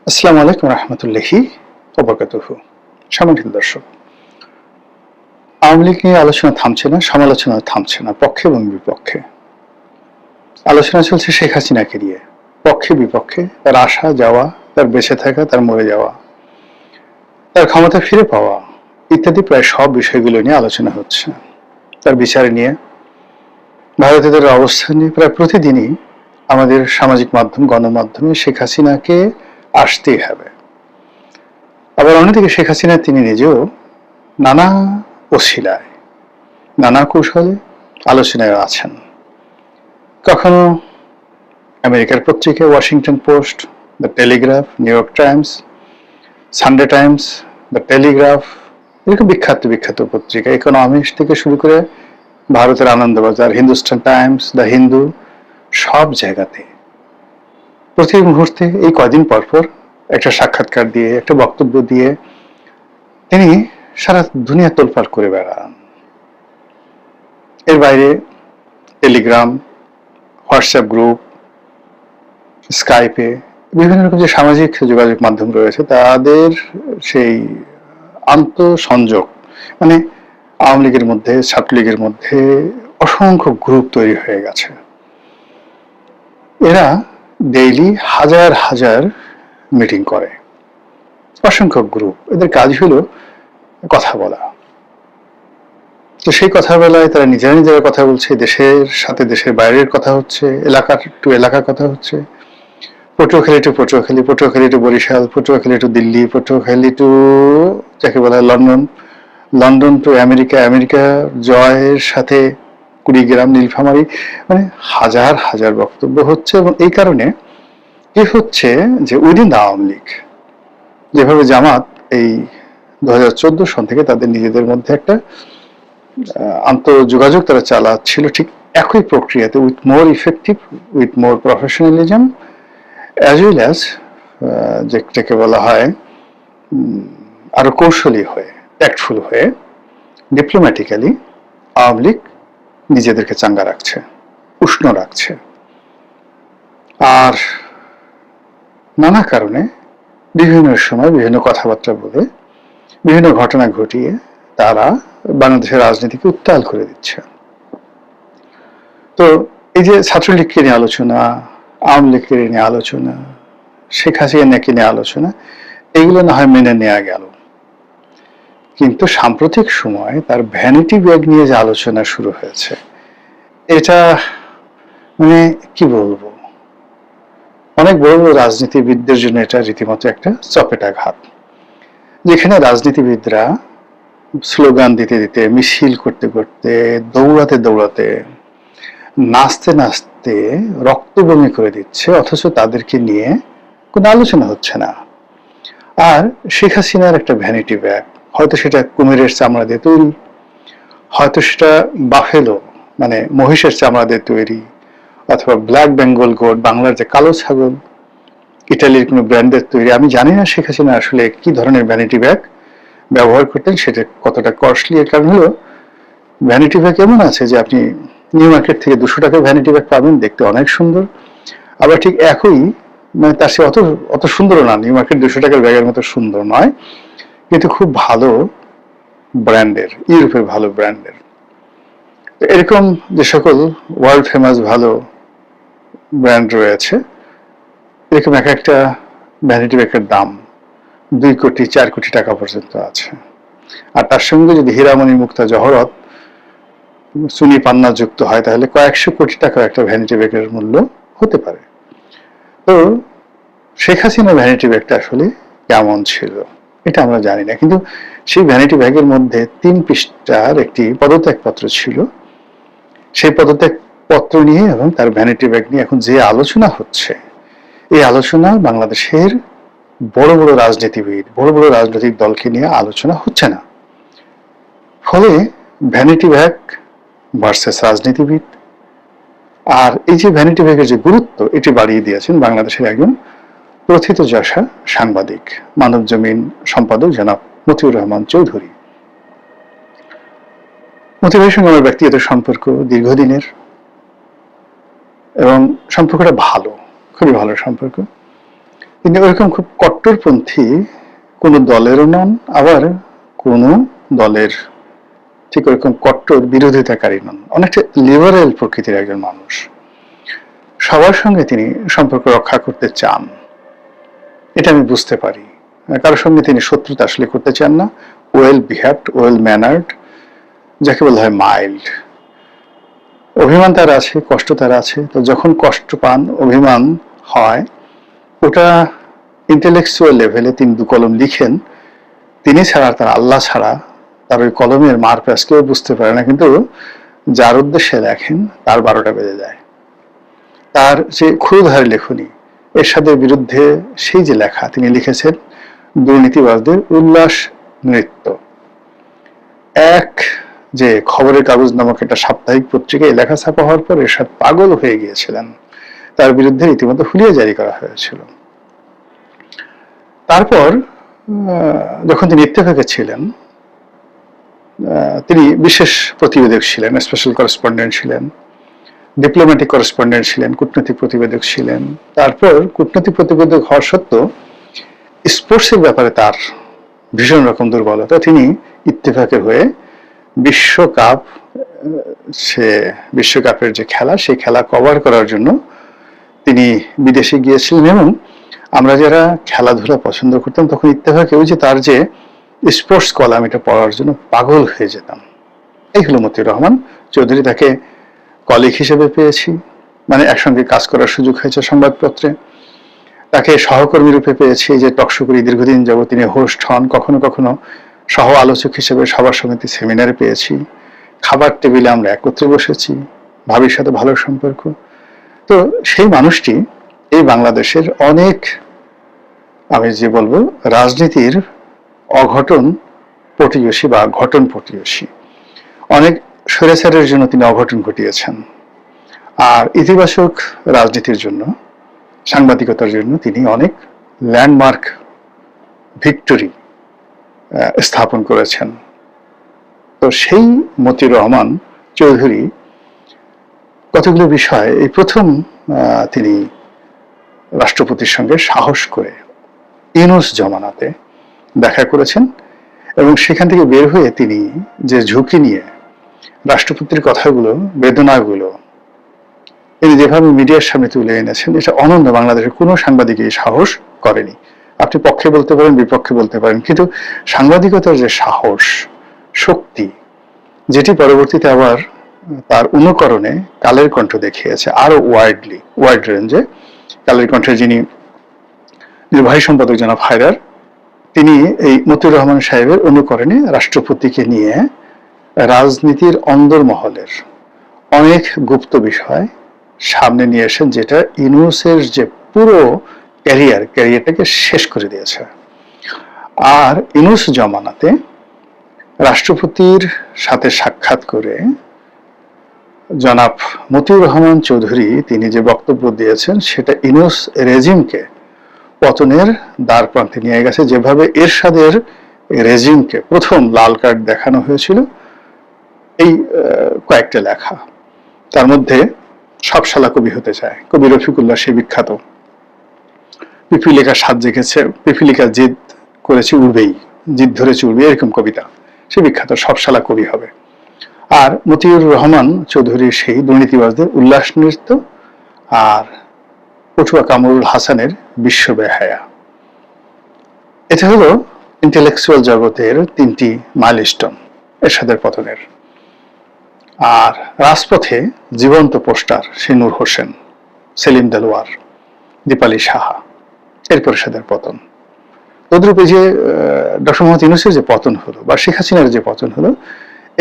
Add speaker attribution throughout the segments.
Speaker 1: আসসালামু আলাইকুম রহমতুল্লাহি ওবারাকাতুহু। সম্মানিত দর্শক, আওয়ামী লীগ নিয়ে আলোচনা থামছে না, সমালোচনা থামছে না, পক্ষে এবং বিপক্ষে আলোচনা চলছে শেখ হাসিনাকে নিয়ে, পক্ষে বিপক্ষে, তার আসা যাওয়া, তার বেঁচে থাকা, তার মরে যাওয়া, তার ক্ষমতা ফিরে পাওয়া ইত্যাদি প্রায় সব বিষয়গুলো নিয়ে আলোচনা হচ্ছে। তার বিচার নিয়ে, ভারতীয়দের অবস্থান নিয়ে প্রায় প্রতিদিনই আমাদের সামাজিক মাধ্যম, গণমাধ্যমে শেখ হাসিনাকে আসতেই হবে। আবার অন্যদিকে শেখ হাসিনা তিনি নিজেও নানা অছিলায়, নানা কৌশলে আলোচনায় আছেন। কখনো আমেরিকার পত্রিকা Washington post, the Telegraph, new York Times, Sunday Times, the Telegraph, এরকম বিখ্যাত বিখ্যাত পত্রিকা, ইকোনমিক্স থেকে শুরু করে ভারতের আনন্দবাজার, হিন্দুস্তান টাইমস, দ্য হিন্দু, সব জায়গাতে প্রতি মুহূর্তে এই কয়দিন পরপর একটা সাক্ষাৎকার দিয়ে, একটা বক্তব্য দিয়ে তিনি সারা দুনিয়া তোলপাড় করে বেড়ান। এর বাইরে টেলিগ্রাম, হোয়াটসঅ্যাপ গ্রুপ, স্কাইপে বিভিন্ন রকম যে সামাজিক যোগাযোগ মাধ্যম রয়েছে তাদের সেই আন্তঃসংযোগ, মানে আওয়ামী লীগের মধ্যে, ছাত্রলীগের মধ্যে অসংখ্য গ্রুপ তৈরি হয়ে গেছে। এরা ডেইলি হাজার হাজার মিটিং করে, অসংখ্য গ্রুপ, এদের কাজ হলো কথা বলা। তো সেই কথা বেলায় তারা নিজেরা নিজেরা কথা বলছে, দেশের সাথে দেশের বাইরের কথা হচ্ছে, এলাকার টু এলাকার কথা হচ্ছে, Patuakhali to Patuakhali, Patuakhali to Barishal, Patuakhali to Delhi, Patuakhali to যাকে বলা হয় London, London to America, America জয়ের সাথে কুড়িগ্রাম, নীলফামারী, মানে হাজার হাজার বক্তব্য হচ্ছে। এবং এই কারণে কি হচ্ছে যে উইদিন দ্য আওয়ামী লীগ, যেভাবে জামাত এই 2014 সন থেকে তাদের নিজেদের মধ্যে একটা আন্তঃযোগাযোগ তারা চালাচ্ছিল, ঠিক একই প্রক্রিয়াতে with more effective, with more professionalism, as well as যেটাকে বলা হয় আরো কৌশলী হয়ে, ট্যাক্টফুল হয়ে, ডিপ্লোম্যাটিক্যালি আওয়ামী লীগ নিজেদেরকে চাঙ্গা রাখছে, উষ্ণ রাখছে। আর নানা কারণে বিভিন্ন সময় বিভিন্ন কথাবার্তা বলে, বিভিন্ন ঘটনা ঘটিয়ে তারা বাংলাদেশের রাজনীতিকে উত্তাল করে দিচ্ছে। তো এই যে ছাত্রলীগকে নিয়ে আলোচনা, আওয়ামী লীগকে নিয়ে আলোচনা, শেখ হাসিনাকে নিয়ে আলোচনা, এগুলো না হয় মেনে নেওয়া গেল, কিন্তু সাম্প্রতিক সময় তার ভ্যানিটি ব্যাগ নিয়ে যে আলোচনা শুরু হয়েছে, এটা মানে কি বলবো, অনেক বড় বড় রাজনীতিবিদদের জন্য এটা রীতিমতো একটা চপেটাঘাত, যেখানে রাজনীতিবিদরা স্লোগান দিতে দিতে, মিছিল করতে করতে, দৌড়াতে দৌড়াতে, নাচতে নাচতে রক্ত বমি করে দিচ্ছে, অথচ তাদেরকে নিয়ে কোনো আলোচনা হচ্ছে না। আর শেখ হাসিনার একটা ভ্যানিটি ব্যাগ, হয়তো সেটা কুমিরের চামড়া দিয়ে তৈরি, হয়তো সেটা বাফেলো মানে মহিষের চামড়া দিয়ে তৈরি, অথবা ব্ল্যাক বেঙ্গল গোট, বাংলার যে কালো ছাগল, ইটালির কোনো ব্র্যান্ডের তৈরি। আমি জানি না শেখ হাসিনা আসলে কি ধরনের ভ্যানিটি ব্যাগ ব্যবহার করতেন, সেটা কতটা কস্টলি। এর কারণ হলো ভ্যানিটি ব্যাগ এমন আছে যে আপনি নিউ মার্কেট থেকে 200 টাকার ভ্যানিটি ব্যাগ পাবেন, দেখতে অনেক সুন্দর, আবার ঠিক একই, মানে তার সে অত অত সুন্দরও না, নিউ মার্কেট 200 টাকার ব্যাগের মতো সুন্দর নয়, কিন্তু খুব ভালো ব্র্যান্ডের, ইউরোপের ভালো ব্র্যান্ডের। এরকম যে সকল ওয়ার্ল্ড ফেমাস ভালো ব্র্যান্ড রয়েছে, এরকম এক একটা ভ্যানিটি ব্যাগের দাম 2 কোটি 4 কোটি টাকা পর্যন্ত আছে। আর তার সঙ্গে যদি হীরামণি, মুক্তা, জহরত, চুনি, পান্না যুক্ত হয়, তাহলে কয়েকশো কোটি টাকা একটা ভ্যানিটি ব্যাগের মূল্য হতে পারে। তো শেখ হাসিনার ভ্যানিটি ব্যাগটা আসলে কেমন ছিল এটা আমরা জানি না, কিন্তু সেই ভ্যানিটি ব্যাগের মধ্যে 3 পৃষ্ঠার একটি পদত্যাগপত্র ছিল। সেই পদত্যাগপত্র নিয়ে এবং তার ভ্যানিটি ব্যাগ নিয়ে এখন যে আলোচনা হচ্ছে, এই আলোচনা বাংলাদেশের বড় বড় রাজনীতিবিদ, বড় বড় রাজনৈতিক দলকে নিয়ে আলোচনা হচ্ছে না। ফলে ভ্যানিটি ব্যাগ ভার্সেস রাজনীতিবিদ, আর এই যে ভ্যানিটি ব্যাগের যে গুরুত্ব, এটি বাড়িয়ে দিয়েছেন বাংলাদেশের একজন প্রথিতযশা সাংবাদিক, মানবজমিন সম্পাদক জনাব মতিউর রহমান চৌধুরী। মতিউর ভাইয়ের সঙ্গে আমার ব্যক্তিগত সম্পর্ক দীর্ঘদিনের, এবং সম্পর্কটা ভালো, খুবই ভালো সম্পর্ক। তিনি ওরকম খুব কট্টরপন্থী কোনো দলেরও নন, আবার কোনো দলের ঠিক ওরকম কট্টর বিরোধিতাকারী নন। অনেকটা লিবারেল প্রকৃতির একজন মানুষ। সবার সঙ্গে তিনি সম্পর্ক রক্ষা করতে চান, এটা আমি বুঝতে পারি। কারোর সঙ্গে তিনি শত্রুতা আসলে করতে চান না। ওয়েল বিহেভড, ওয়েল ম্যানার্ড, যাকে বলা হয় মাইল্ড। অভিমান তার আছে, কষ্ট তার আছে। তো যখন কষ্ট পান, অভিমান হয়, ওটা ইন্টেলেকচুয়াল লেভেলে তিনি দু কলম লিখেন। তিনি ছাড়া, তার আল্লাহ ছাড়া তার ওই কলমের মার প্যাঁচ কেউ বুঝতে পারে না, কিন্তু যার উদ্দেশ্যে লেখেন তার 12টা বেজে যায়। তার যে ক্ষুরধারী লেখনী, এরশাদের বিরুদ্ধে সেই যে লেখা তিনি লিখেছেন, দুর্নীতিবাজদের উল্লাস নৃত্য। এক যে খবরের কাগজ নামক একটা সাপ্তাহিক পত্রিকায় লেখা ছাপা হওয়ার পর এরশাদ পাগল হয়ে গিয়েছিলেন। তার বিরুদ্ধে রীতিমতো হুলিয়া জারি করা হয়েছিল। তারপর যখন তিনি ইত্তেফাকে ছিলেন, তিনি বিশেষ প্রতিবেদক ছিলেন, স্পেশাল করেসপন্ডেন্ট ছিলেন, ডিপ্লোম্যাটিক করেসপন্ডেন্ট ছিলেন, কূটনৈতিক প্রতিবেদক ছিলেন। তারপর কূটনৈতিক প্রতিবেদক হওয়ার সত্ত্বেও স্পোর্টসের ব্যাপারে তার ভীষণ রকম দুর্বলতা। তিনি ইত্তেফাকের হয়ে বিশ্বকাপের যে খেলা, সেই খেলা কভার করার জন্য তিনি বিদেশে গিয়েছিলেন। এবং আমরা যারা খেলাধুলা পছন্দ করতাম, তখন ইত্তেফাকে ওই যে তার যে স্পোর্টস কলাম, এটা পড়ার জন্য পাগল হয়ে যেতাম। এই হলো মতিউর রহমান চৌধুরী। তাকে কলিগ হিসেবে পেয়েছি, মানে একসঙ্গে কাজ করার সুযোগ হয়েছে সংবাদপত্রে। তাকে সহকর্মী রূপে পেয়েছি, যে টকশো করি দীর্ঘদিন যাবত তিনি হোস্ট হন। কখনো কখনো সহ আলোচক হিসেবে সভা সমিতি সেমিনারে পেয়েছি। খাবার টেবিলে আমরা একত্রে বসেছি, ভাবির সাথে ভালো সম্পর্ক। তো সেই মানুষটি এই বাংলাদেশের অনেক, আমি যে বলবো, রাজনীতির অঘটন পটীয়সী বা ঘটন পটীয়সী, অনেক স্বৈরাচারের জন্য তিনি অঘটন ঘটিয়েছেন। আর ইতিবাচক রাজনীতির জন্য, সাংবাদিকতার জন্য তিনি অনেক ল্যান্ডমার্ক ভিক্টরি স্থাপন করেছেন। তো সেই মতিউর রহমান চৌধুরী কতগুলো বিষয়, এই প্রথম তিনি রাষ্ট্রপতির সঙ্গে সাহস করে ইউনূস জমানাতে দেখা করেছেন, এবং সেখান থেকে বের হয়ে তিনি যে ঝুঁকি নিয়ে রাষ্ট্রপতির কথাগুলো, বেদনাগুলো তিনি যেভাবে মিডিয়ার সামনে তুলে এনেছেন, এটা অনন্য। বাংলাদেশের কোনো সাংবাদিক এই সাহস করেনি। আপনি পক্ষে বলতে পারেন, বিপক্ষে বলতে পারেন, কিন্তু সাংবাদিকতার যে সাহস, শক্তি, যেটি পরবর্তীতে আবার তার অনুকরণে কালের কণ্ঠ দেখিয়েছে আরো ওয়াইড রেঞ্জে। কালের কণ্ঠের যিনি নির্বাহী সম্পাদক জনাব হায়দার, তিনি এই মতিউর রহমান সাহেবের অনুকরণে রাষ্ট্রপতিকে নিয়ে রাজনীতির অন্দরমহলের অনেক গুপ্ত বিষয় সামনে নিয়ে এসেন, যেটা ইউনূসের যে পুরো ক্যারিয়ারটাকে শেষ করে দিয়েছে। আর ইউনূস জমানাতে রাষ্ট্রপতির সাথে সাক্ষাৎ করে জনাব মতিউর রহমান চৌধুরী তিনি যে বক্তব্য দিয়েছেন, সেটা ইউনূস রেজিমকে পতনের দ্বার প্রান্তে নিয়ে গেছে। যেভাবে এরশাদের রেজিমকে প্রথম লাল কার্ড দেখানো হয়েছিল, এই কয়েকটা লেখা, তার মধ্যে সব শালা কবি হতে চায়, কবি রফিকুল্লাহ, সে বিখ্যাত পিপিলিকা সাজ জেগেছে, পিপিলিকা জিদ করেছে উড়বেই, জিদ ধরেছে উড়বে, এরকম কবিতা, সে বিখ্যাত সব শালা কবি হবে। আর মতিউর রহমান চৌধুরীর সেই দুর্নীতিবাজদের উল্লাস নৃত্য, আর পটুয়া কামরুল হাসানের বিশ্ব বেহায়া। এটা হলো ইন্টেলেকচুয়াল জগতের 3টি মাইলস্টোন এরশাদের পতনের। আর রাজপথে জীবন্ত পোস্টার, সে নূর হোসেন, সেলিম দেলোয়ার, দীপালি সাহা, এরপর এরশাদের পতন। তদ্রূপ এই যে ডক্টর মোহাম্মদ ইউনূসের যে পতন হলো, বা শেখ হাসিনার যে পতন হলো,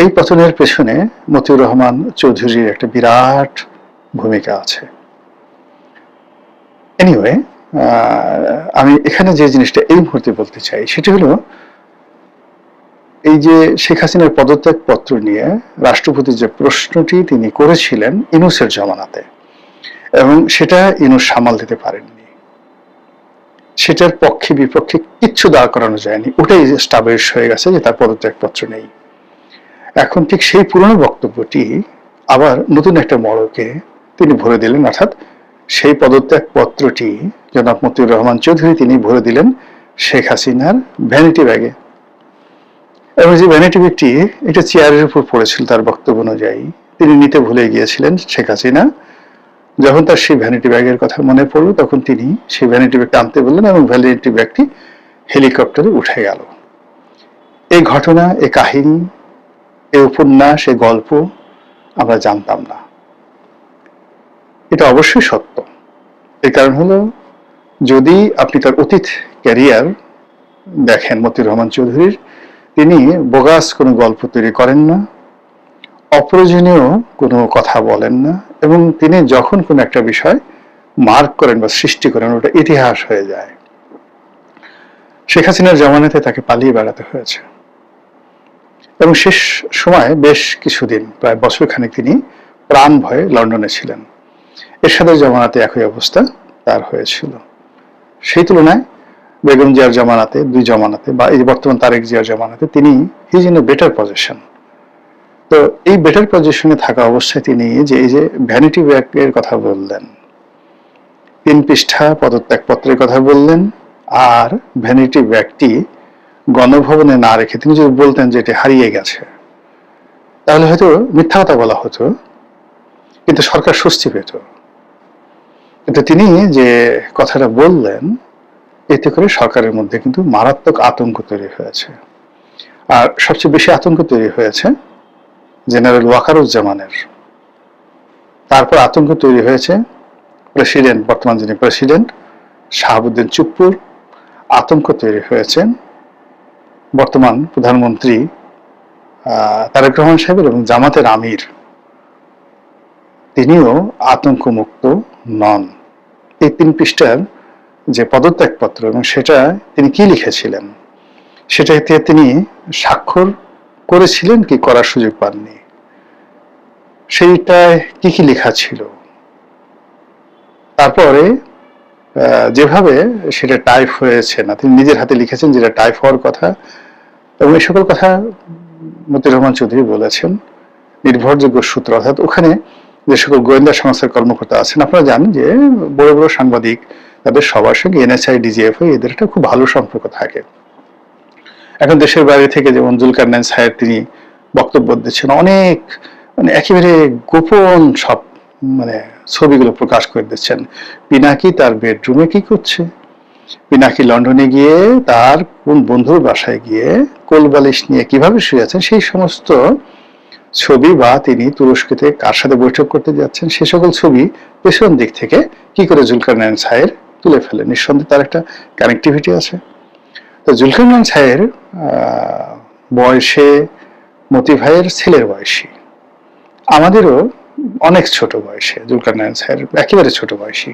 Speaker 1: এই পতনের পেছনে মতিউর রহমান চৌধুরীর একটা বিরাট ভূমিকা আছে। এনিওয়ে, আমি এখানে যে জিনিসটা এই মুহূর্তে বলতে চাই, সেটি হলো এই যে শেখ হাসিনার পদত্যাগ পত্র নিয়ে রাষ্ট্রপতি যে প্রশ্নটি তিনি করেছিলেন ইউনূসের জমানাতে, এবং সেটা ইউনূস সামাল দিতে পারেননি। সেটার পক্ষে বিপক্ষে কিচ্ছু দাঁড় করানো যায়নি, ওটাই স্টাবলিশ হয়ে গেছে যে তার পদত্যাগ পত্র নেই। এখন ঠিক সেই পুরনো বক্তব্যটি আবার নতুন একটা মোড়কে তিনি ভরে দিলেন, অর্থাৎ সেই পদত্যাগ পত্রটি জনাব মতিউর রহমান চৌধুরী তিনি ভরে দিলেন শেখ হাসিনার ভ্যানিটি ব্যাগে। এবং যে ভ্যানিটি ব্যাগটি এটা চেয়ারের উপর পড়েছিল তার বক্তব্য অনুযায়ী, তিনি নিতে ভুলে গিয়েছিলেন শেখ হাসিনা। যখন তার সেই ভ্যানিটি ব্যাগের কথা মনে পড়ল তখন তিনি সেই ভ্যানিটি ব্যাগটা আনতে বললেন এবং ভ্যানিটি ব্যাগটি হেলিকপ্টারে উঠে গেল। এই ঘটনা, এই কাহিনী, এই উপন্যাস, এই গল্প আমরা জানতাম না। এটা অবশ্যই সত্য। এর কারণ হলো, যদি আপনি তার অতীত ক্যারিয়ার দেখেন মতিউর রহমান চৌধুরীর, তিনি বোগাস কোনো গল্প তৈরি করেন না, অপ্রয়োজনীয় কোনো কথা বলেন না, এবং তিনি যখন কোনো একটা বিষয় মার্ক করেন বা সৃষ্টি করেন ওটা ইতিহাস হয়ে যায়। শেখ হাসিনার জামানাতে তাকে পালিয়ে বেড়াতে হয়েছে এবং শেষ সময় বেশ কিছুদিন, প্রায় বছরখানেক তিনি প্রাণ ভয়ে লন্ডনে ছিলেন। এরশাদের জামানাতে একই অবস্থা তার হয়েছিল। সেই তুলনায় বেগম জিয়ার জামানাতে, দুই জামানাতে, বা এই বর্তমান তারেক জিয়ার জামানাতে তিনি his in a better position. তো এই বেটার পজিশনে থাকা অবস্থায় তিনি এই যে ভ্যানিটি ব্যাগের কথা বললেন, 3 পৃষ্ঠা পদত্যাগপত্রের কথা বললেন, আর ভ্যানিটি ব্যাগটি গণভবনে না রেখে তিনি যদি বলতেন যে এটি হারিয়ে গেছে, তাহলে হয়তো মিথ্যা কথা বলা হতো, কিন্তু সরকার স্বস্তি পেত। কিন্তু তিনি যে কথাটা বললেন, এতে করে সরকারের মধ্যে কিন্তু মারাত্মক আতঙ্ক তৈরি হয়েছে। আর সবচেয়ে বেশি আতঙ্ক তৈরি হয়েছে জেনারেল ওয়াকারুজ্জামানের। তারপর আতঙ্ক তৈরি হয়েছে প্রেসিডেন্ট, বর্তমান যিনি প্রেসিডেন্ট শাহাবুদ্দিন চুপ্পুর। আতঙ্ক তৈরি হয়েছে বর্তমান প্রধানমন্ত্রী তারেক রহমান সাহেবের, এবং জামাতের আমির তিনিও আতঙ্কমুক্ত নন। এই 3 পৃষ্ঠার যে পদত্যাগপত্র, এবং সেটা তিনি কি লিখেছিলেন, সেটাতে তিনি স্বাক্ষর করেছিলেন কি করার সুযোগ পাননি, সেইটায় কি কি লেখা ছিল, তারপরে যেভাবে সেটা টাইপ হয়েছে না, তিনি নিজের হাতে লিখেছেন যেটা টাইপ হওয়ার কথা, এবং এই সকল কথা মতিউর রহমান চৌধুরী বলেছেন নির্ভরযোগ্য সূত্র। অর্থাৎ ওখানে যে সকল গোয়েন্দা সংস্থার কর্মকর্তা আছেন, আপনারা জানেন যে বড় বড় সাংবাদিক তাদের সবার সঙ্গে এনএসআই, ডিজিএফআই এদের একটা খুব ভালো সম্পর্ক থাকে। এখন দেশের বাইরে থেকে যেমন জুলকারনাইন সাহেব তিনি বক্তব্য দিচ্ছেন, অনেক একেবারে গোপন সব ছবিগুলো প্রকাশ করে দিচ্ছেন। পিনাকি তার বেডরুমে কি করছে, পিনাকি লন্ডনে গিয়ে তার কোন বন্ধুর বাসায় গিয়ে কোলবালিশ নিয়ে কিভাবে শুয়ে আছেন, সেই সমস্ত ছবি, বা তিনি তুরস্কতে কার সাথে বৈঠক করতে যাচ্ছেন, সে সকল ছবি পেছন দিক থেকে কি করে জুলকারনাইন সাহেব তুলে ফেলেন। নিঃসন্দেহে তার একটা কানেক্টিভিটি আছে। তো জুলকারনাইন সাহের বয়সে মতি ভাইয়ের ছেলের বয়সী, আমাদেরও অনেক ছোট বয়সে, জুলকারনাইন সাহের একেবারে ছোট বয়সী।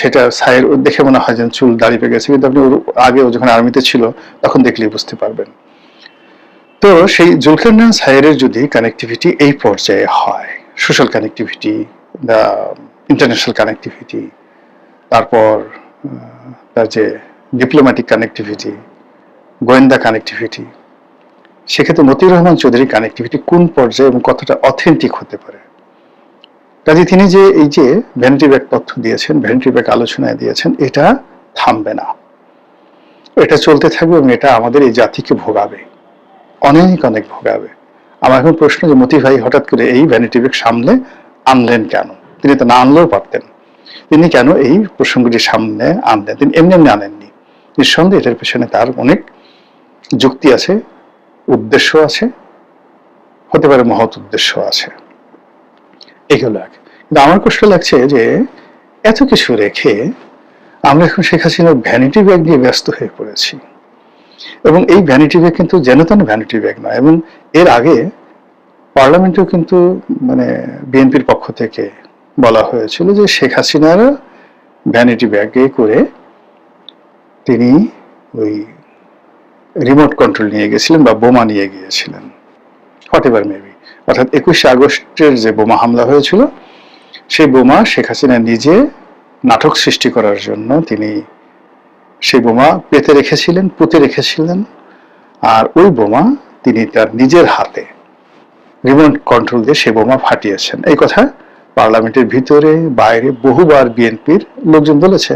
Speaker 1: সেটা সাহের দেখে মনে হয় যেন চুল দাঁড়িয়ে পেয়ে গেছে, কিন্তু আপনি আগেও যখন আর্মিতে ছিল তখন দেখলেই বুঝতে পারবেন। তো সেই জুলকারনাইন সাহের যদি কানেক্টিভিটি এই পর্যায়ে হয়, social connectivity, the international connectivity, তারপর তার যে ডিপ্লোম্যাটিক কানেক্টিভিটি, গোয়েন্দা কানেক্টিভিটি, সেক্ষেত্রে মতিউর রহমান চৌধুরীর কানেক্টিভিটি কোন পর্যায়ে এবং কতটা অথেন্টিক হতে পারে। কাজে তিনি যে এই যে ভ্যানিটি ব্যাগ তথ্য দিয়েছেন, ভ্যানিটি ব্যাগ আলোচনায় দিয়েছেন, এটা থামবে না, এটা চলতে থাকবে, এবং এটা আমাদের এই জাতিকে ভোগাবে, অনেক অনেক ভোগাবে। আমার এখন প্রশ্ন যে মতি ভাই হঠাৎ করে এই ভ্যানিটি ব্যাগ সামনে আনলেন কেন? তিনি তো না আনলেও পারতেন, তিনি কেন এই প্রসঙ্গটি সামনে আনলেন? তিনি এমনি এমনি আনেননি। নিঃসন্দেহে এটার পেছনে তার অনেক যুক্তি আছে, উদ্দেশ্য আছে, হতে পারে মহৎ উদ্দেশ্য আছে। এগুলো এক। কিন্তু আমার কষ্ট লাগছে যে এত কিছু রেখে আমরা এখন শেখ হাসিনার ভ্যানিটি ব্যাগ নিয়ে ব্যস্ত হয়ে পড়েছি, এবং এই ভ্যানিটি ব্যাগ কিন্তু যেন তেন ভ্যানিটি ব্যাগ নয়। এবং এর আগে পার্লামেন্টেও কিন্তু বিএনপির পক্ষ থেকে বলা হয়েছিল যে শেখ হাসিনার ভ্যানিটি ব্যাগে করে তিনি ওই রিমোট কন্ট্রোল নিয়ে গেছিলেন বা বোমা নিয়ে গিয়েছিলেন, হোয়াটএভার মেবি। অর্থাৎ 21শে আগস্টের যে বোমা হামলা হয়েছিল, সেই বোমা শেখ হাসিনা নিজে নাটক সৃষ্টি করার জন্য তিনি সেই বোমা পেতে রেখেছিলেন, পুঁতে রেখেছিলেন, আর ওই বোমা তিনি তার নিজের হাতে রিমোট কন্ট্রোল দিয়ে সেই বোমা ফাটিয়েছেন। এই কথা পার্লামেন্টের ভিতরে বাইরে বহুবার বিএনপির লোকজন বলেছে।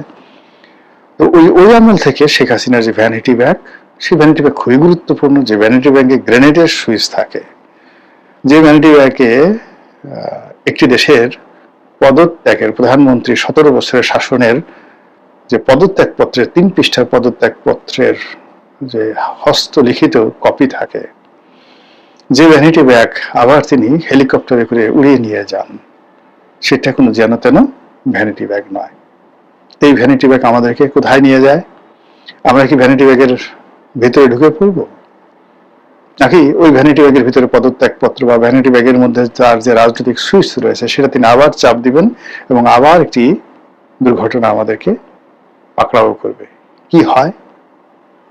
Speaker 1: তো ওই আমল থেকে শেখ হাসিনার যে ভ্যানিটি ব্যাগ, সেই ভ্যানিটি ব্যাগ খুবই গুরুত্বপূর্ণ। যে ভ্যানিটি ব্যাগে গ্রেনেডের সুইচ থাকে, যে ভ্যানিটি ব্যাগে একটি দেশের পদত্যাগের, প্রধানমন্ত্রী 17 বছরের শাসনের যে পদত্যাগপত্রের 3 পৃষ্ঠার পদত্যাগপত্রের যে হস্তলিখিত কপি থাকে, যে ভ্যানিটি ব্যাগ আবার তিনি হেলিকপ্টারে করে উড়িয়ে নিয়ে যান, সেটা কোনো যেন তেন ভ্যানিটি ব্যাগ নয়। এই ভ্যানিটি ব্যাগ আমাদেরকে কোথায় নিয়ে যায়? আমরা কি ভ্যানিটি ব্যাগের ভিতরে ঢুকে পড়ব, নাকি ওই ভ্যানিটি ব্যাগের ভিতরে পদত্যাগপত্র বা ভ্যানিটি ব্যাগের মধ্যে তার যে রাজনৈতিক সুইচ রয়েছে সেটা তিনি আবার চাপ দিবেন এবং আবার একটি দুর্ঘটনা আমাদেরকে পাকড়াও করবে? কি হয়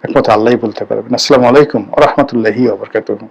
Speaker 1: একমাত্র আল্লাহই বলতে পারবেন। আসসালামু আলাইকুম ওয়া রাহমাতুল্লাহি ওয়া বারাকাতুহু।